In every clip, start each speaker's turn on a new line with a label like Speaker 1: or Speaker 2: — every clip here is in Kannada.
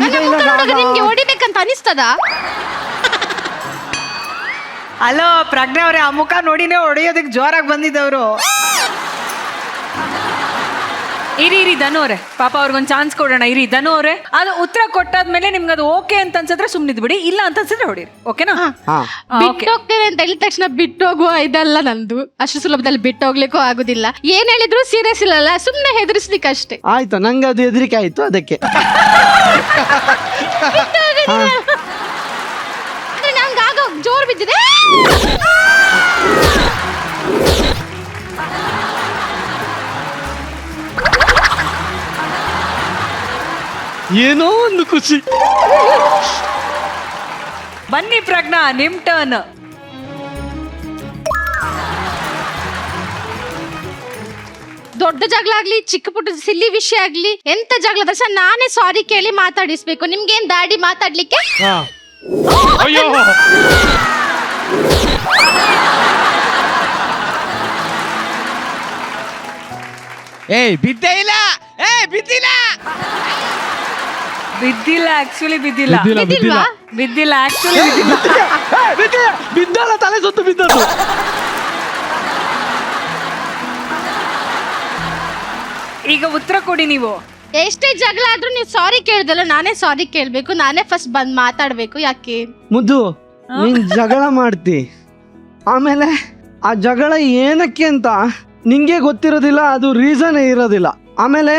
Speaker 1: ನನ್ನ ಮುಖ ನೋಡುವಾಗ ನಿಮ್ಗೆ ಹೊಡಿಬೇಕಂತ ಅನಿಸ್ತದ?
Speaker 2: ಅಲೋ ಪ್ರಜ್ಞಾ ಅವ್ರೆ, ಆ ಮುಖ ನೋಡಿನೇ ಹೊಡೆಯೋದಕ್ಕೆ ಜೋರಾಗಿ ಬಂದಿದ್ದವರು. ಇರಿ ಧನು ಅವ್ರೆ, ಪಾಪ ಅವ್ರಿಗೊಂದು ಚಾನ್ಸ್ ಕೊಡೋಣ. ಧನು ಅವ್ರೆ, ಅದು ಉತ್ತರ ಕೊಟ್ಟಾದ್ಮೇಲೆ ನಿಮ್ಗೆ ಅದು ಓಕೆ ಅಂತ ಅನ್ಸಿದ್ರೆ ಸುಮ್ಮನಿದ್ ಬಿಡಿ, ಇಲ್ಲ ಅಂತ ಅನ್ಸಿದ್ರೆ ಹೊಡೀರಿ. ಓಕೆನಾ?
Speaker 1: ಬಿಟ್ಟು ಹೋಗ್ತೇವೆ ಅಂತ ಹೇಳಿದ ತಕ್ಷಣ ಬಿಟ್ಟು ಹೋಗುವ ಇದಲ್ಲ ನಂದು. ಅಷ್ಟು ಸುಲಭದಲ್ಲಿ ಬಿಟ್ಟು ಹೋಗ್ಲಿಕ್ಕೂ ಆಗುದಿಲ್ಲ. ಏನ್ ಹೇಳಿದ್ರು ಸೀರಿಯಸ್ ಇಲ್ಲಲ್ಲ, ಸುಮ್ನೆ ಹೆದರ್ಸ್ಲಿಕ್ಕೆ ಅಷ್ಟೇ.
Speaker 3: ಆಯ್ತು, ನಂಗೆ ಅದು ಹೆದರಿಕೆ ಆಯ್ತು ಅದಕ್ಕೆ.
Speaker 1: ನಂಗೆ ಆಗ ಜೋರ್ ಬಿದ್ದಿದೆ.
Speaker 3: ಏನೋ ಒಂದು ಖುಷಿ.
Speaker 2: ಬನ್ನಿ ಪ್ರಜ್ಞಾ, ನಿಮ್ ಟರ್ನ್.
Speaker 1: ದೊಡ್ಡ ಜಗಳ ಆಗ್ಲಿ, ಚಿಕ್ಕ ಪುಟ್ಟ ಸಿಲ್ಲಿ ವಿಷಯ ಆಗ್ಲಿ, ಎಂತ ಜಗಳ ತಕ್ಷಣ ನಾನೇ ಸಾರಿ ಕೇಳಿ ಮಾತಾಡಿಸ್ಬೇಕು. ನಿಮ್ಗೇನ್ ದಾಡಿ ಮಾತಾಡ್ಲಿಕ್ಕೆ?
Speaker 4: ಅಯ್ಯೋ
Speaker 2: ಬಿದ್ದಿಲ್ಲ, ಆಕ್ಚುಲಿ ಬಿದ್ದಿಲ್ಲ.
Speaker 1: ಬಿದ್ದಿಲ್ವಾ?
Speaker 2: ಬಿದ್ದಿಲ್ಲ, ಆಕ್ಚುಲಿ ಬಿದ್ದಿಲ್ಲ.
Speaker 3: ಬಿದ್ದಲ್ಲ, ತಲೆ ಸುತ್ತು ಬಿದ್ದದ್ದು.
Speaker 2: ಈಗ ಉತ್ತರ ಕೊಡಿ ನೀವು.
Speaker 1: ಎಷ್ಟೇ ಜಗಳ ಆದ್ರೂ ನೀವು ಸಾರಿ ಕೇಳ್ದಲ್ಲ, ನಾನೇ ಸಾರಿ ಕೇಳ್ಬೇಕು, ನಾನೇ ಫಸ್ಟ್ ಬಂದ್ ಮಾತಾಡ್ಬೇಕು. ಯಾಕೆ?
Speaker 3: ಮುದ್ದು, ನೀನ್ ಜಗಳ ಮಾಡ್ತಿ, ಆಮೇಲೆ ಆ ಜಗಳ ಏನಕ್ಕೆ ಅಂತ ನಿಂಗೆ ಗೊತ್ತಿರೋದಿಲ್ಲ, ಅದು ರೀಸನ್ ಇರೋದಿಲ್ಲ. ಆಮೇಲೆ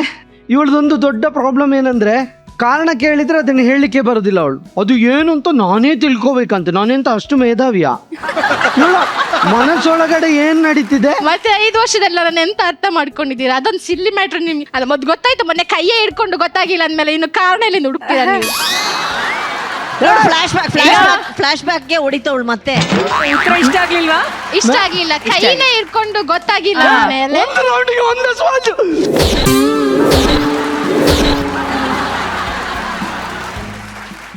Speaker 3: ಇವಳದೊಂದು ದೊಡ್ಡ ಪ್ರಾಬ್ಲಮ್ ಏನಂದ್ರೆ, ಕಾರಣ ಕೇಳಿದ್ರೆ ಅದನ್ನ ಹೇಳಲಿಕ್ಕೆ ಬರೋದಿಲ್ಲ ಅವಳು. ಅದು ಏನು ಅಂತ ನಾನೇ ತಿಳ್ಕೊಬೇಕಂತ. ನಾನೆಂತ ಅಷ್ಟು ಮೇಧಾವಿಯ? ಮನಸ್ಸೊಳಗಡೆ ಏನ್ ನಡೀತಿದೆ
Speaker 1: ಮತ್ತೆ 5 ವರ್ಷದಲ್ಲ ನಾನು ಎಂತ ಅರ್ಥ ಮಾಡ್ಕೊಂಡಿದ್ದೀರಾ? ಅದೊಂದು ಸಿಲ್ಲಿ ಮ್ಯಾಟ್ರ್. ನಿಮ್ಗೆ ಅಲ್ಲ ಮೊದ್ಲು ಗೊತ್ತಾಯ್ತು, ಮೊನ್ನೆ ಕೈಯೇ ಹಿಡ್ಕೊಂಡು ಗೊತ್ತಾಗಿಲ್ಲ ಅಂದ್ಮೇಲೆ ಇನ್ನು ಕಾರಣ ಎಲ್ಲಿ ಹುಡುಕ್ತೀರಾ ನೀವು?
Speaker 5: ಫ್ಲಾಶ್ ಬ್ಯಾಕ್ಗೆ ಹೊಡಿತವಳು ಮತ್ತೆ.
Speaker 2: ಉತ್ತರ ಇಷ್ಟ ಆಗ್ಲಿಲ್ವಾ?
Speaker 1: ಇಷ್ಟ ಆಗ್ಲಿಲ್ಲ, ಕೈನೇ ಹಿಡ್ಕೊಂಡು ಗೊತ್ತಾಗಿಲ್ಲ ಅಂದ್ಮೇಲೆ.
Speaker 3: ಒಂದು ರೌಂಡಿಗೆ ಒಂದು ಸ್ವಾಜು.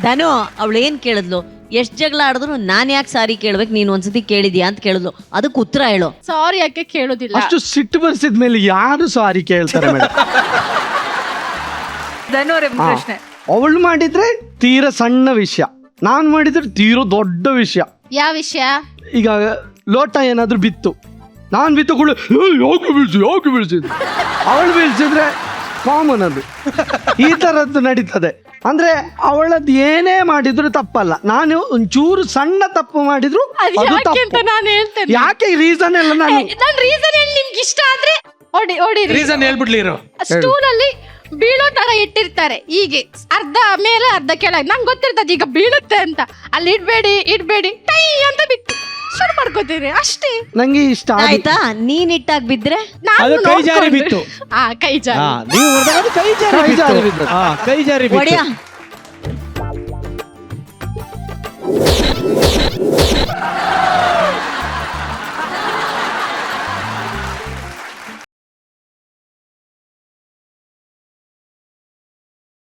Speaker 5: ಧನು ಅವಳು ಏನ್ ಕೇಳಿದ್ಲು, ಎಷ್ಟ್ ಜಗಳ ಆಡಿದ್ರು ನಾನ್ ಯಾಕೆ ಸಾರಿ ಕೇಳ್ಬೇಕು, ನೀನ್ ಒಂದ್ಸತಿ ಕೇಳಿದ್ಯಾ ಅಂತ ಕೇಳಿದ್ಲು. ಅದಕ್ಕೆ ಉತ್ತರ ಹೇಳು.
Speaker 1: ಸಾರಿ ಯಾಕೆ ಕೇಳೋದಿಲ್ಲ?
Speaker 3: ಅಷ್ಟು ಸಿಟ್ಟು ಬರ್ಸಿದ ಮೇಲೆ ಯಾರು ಸಾರಿ ಕೇಳ್ತಾರೆ ಮೇಡಮ್?
Speaker 2: ಧನು ಅವ್ರೆ, ಪ್ರಶ್ನೆ.
Speaker 3: ಅವಳು ಮಾಡಿದ್ರೆ ತೀರಾ ಸಣ್ಣ ವಿಷಯ, ನಾನ್ ಮಾಡಿದ್ರೆ ತೀರಾ ದೊಡ್ಡ ವಿಷಯ.
Speaker 1: ಯಾವ ವಿಷಯ?
Speaker 3: ಈಗ ಲೋಟ ಏನಾದ್ರೂ ಬಿತ್ತು, ನಾನ್ ಬಿತ್ತು ಕೂಡ ಯಾಕೆ ಬೀಳ್ಸಿದ್ದು, ಅವಳು ಬೀಳ್ಸಿದ್ರೆ ಕಾಮನ್ ಅದು. ಈ ತರದ್ದು ನಡೀತದೆ. ಅಂದ್ರೆ ಅವಳದ್ದು ಏನೇ ಮಾಡಿದ್ರು ತಪ್ಪಲ್ಲ, ನಾನು ಒಂಚೂರು ಸಣ್ಣ ತಪ್ಪು ಮಾಡಿದ್ರು
Speaker 1: ಅದು
Speaker 3: ಅದು
Speaker 1: ಯಾಕೆ ಅಂತ
Speaker 3: ತಪ್ಪು.
Speaker 1: ನಾನು ಹೇಳ್ತೇನೆ.
Speaker 3: ಯಾಕೆ ರೀಸನ್ ಎಲ್ಲ ನಾನು
Speaker 1: ನನ್ನ ರೀಸನ್ ಹೇಳಿ, ನಿಮ್ಗೆ ಇಷ್ಟ ಆದ್ರೆ ಹೊಡಿ.
Speaker 6: ರೀಸನ್ ಹೇಳ್ಬಿಡ್ಲಿ ಇರೋ.
Speaker 1: ಸ್ಟೂಲ್ ಅಲ್ಲಿ ಬೀಳೋ ತರ ಇಟ್ಟಿರ್ತಾರೆ, ಹೀಗೆ ಅರ್ಧ ಮೇಲೆ ಅರ್ಧ ಕೆಳಗೆ. ನಂಗೆ ಗೊತ್ತಿರ್ತದೆ ಈಗ ಬೀಳುತ್ತೆ ಅಂತ. ಅಲ್ಲಿ ಇಡ್ಬೇಡಿ ಟೈ ಅಂತ ಬಿಟ್ಟು ಶುರು ಮಾಡ್ಕೋತೀನಿ ಅಷ್ಟೇ.
Speaker 3: ನಂಗೆ ಇಷ್ಟ
Speaker 5: ಆಯ್ತಾ? ನೀನ್ ಇಟ್ಟಾಗ ಬಿದ್ರೆ
Speaker 1: ನಾನು
Speaker 7: ಕೈ ಜಾರಿ
Speaker 1: ನೋಡ್ಕೊಂಡು-
Speaker 7: ಬಿತ್ತು.
Speaker 1: ಕೈ ಜಾರಿ.
Speaker 7: ನೀವು ಹೊಡೆದಾಗ ಅದು ಕೈ ಜಾರಿ
Speaker 3: ಕೈ ಜಾರಿ
Speaker 7: ಬಿತ್ತು.
Speaker 3: ಬಿತ್ತು.
Speaker 7: ಕೈ ಜಾರಿ ಬಿತ್ತು.
Speaker 5: ಒಡೆಯ